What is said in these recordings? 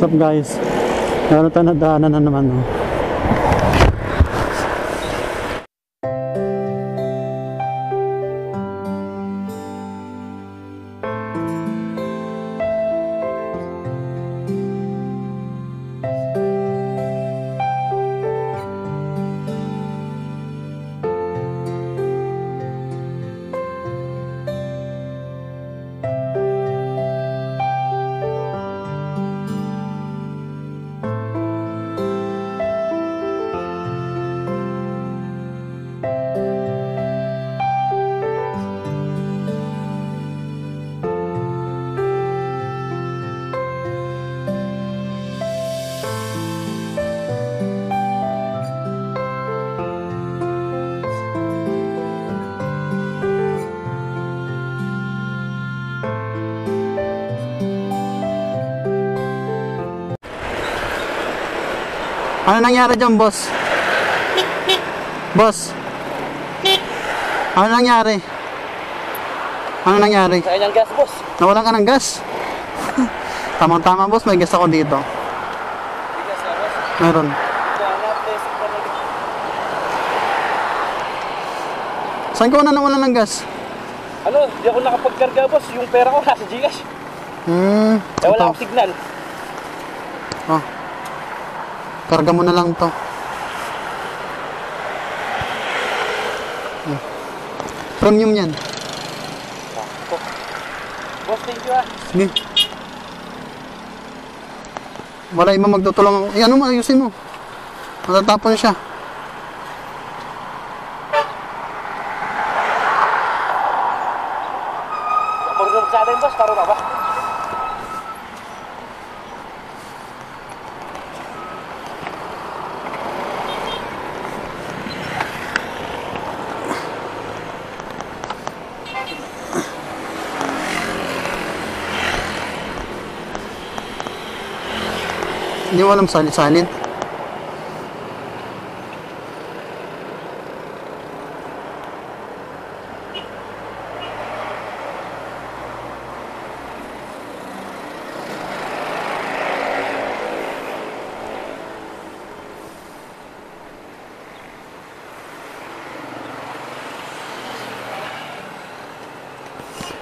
What's up guys? Meron tayo nadaanan na naman, no? Ano nangyari dyan, boss? Boss? Ano nangyari? Ano nangyari? Sa kanyang gas, boss. Nawalan ka ng gas? Tamang-tama, boss. May gas ako dito. May gas ka, boss? Meron. Saan ko na nawalan ng gas? Ano, di ako nakapagkarga, boss. Yung pera ko nasa Gcash. Eh, wala akong signal. Oh. Karga mo na lang to. Premium yan. Boss, thank you ah. Sige. Wala iba magtutulong. Eh, ano mo, ayusin mo. Matatapon siya. Pag-room sa atin, boss, taro na ba? Hindi mo alam salit-salit.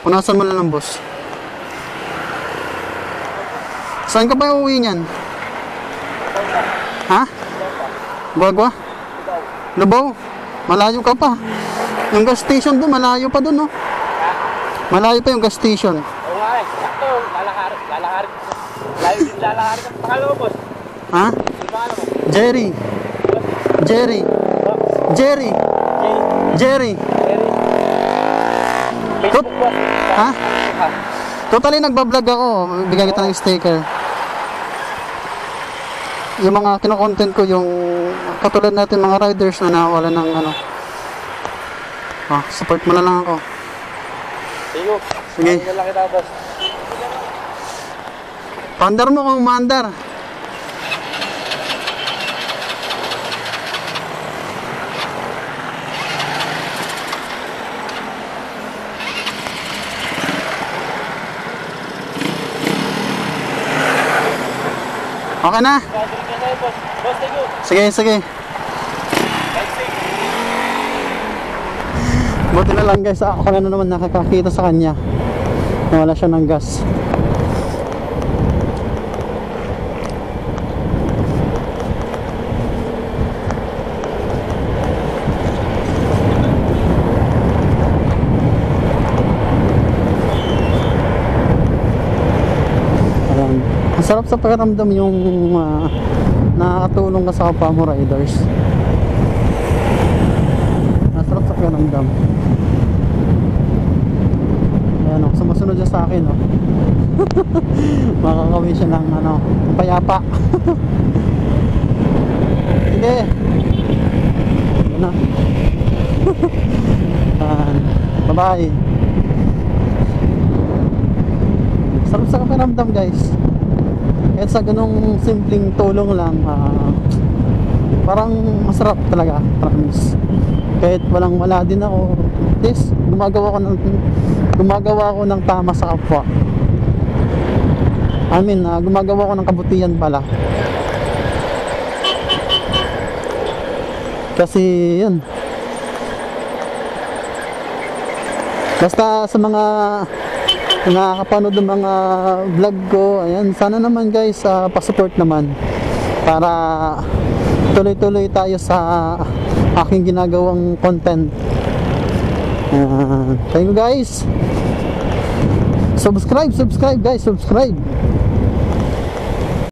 Punasan mo na lang, boss. Saan ka ba uuwi niyan? Ha? Bagwa? Lubao? Malayo ka pa. Yung gas station doon, malayo pa doon, no? Malayo pa yung gas station. Oo nga eh. Sakto, lalakarin. Layo din lalakarin. Pangalan mo, boss? Ha? Yung pangalan mo? Jerry. Jerry. Jerry. Jerry. Facebook, boss. Ha? Totally nagbablog ako. Bigyan kita ng sticker. Yung mga kino-content ko, yung katulad natin mga riders na nawala ng ano. Support mo na lang ako. Sige. Sige. Lang kita, boss. Pandar mo kung mandar. Okay na? Boss, thank you. Sige, sige. Buti na lang guys, ako na naman nakakakita sa kanya. Nawala siya ng gas. Sarap sa pakiramdam yung nakakatulong ka sa kapwa mo riders. Sarap sa pakiramdam. Ayan o, sumusunod siya sa akin o. Makakawin siya ng ano, payapa. Sige. Ano? Bye bye. Sarap sa pakiramdam guys. Kahit sa ganong simpleng tulong lang, parang masarap talaga, promise. Kahit wala din ako, at least gumagawa ko ng tama sa kapwa. Gumagawa ko ng kabutihan pala. Kasi yun, basta sa mga nakakapanood ng mga vlog ko, ayan, sana naman guys, pa-support naman para tuloy-tuloy tayo sa aking ginagawang content. Thank you guys. Subscribe guys, subscribe.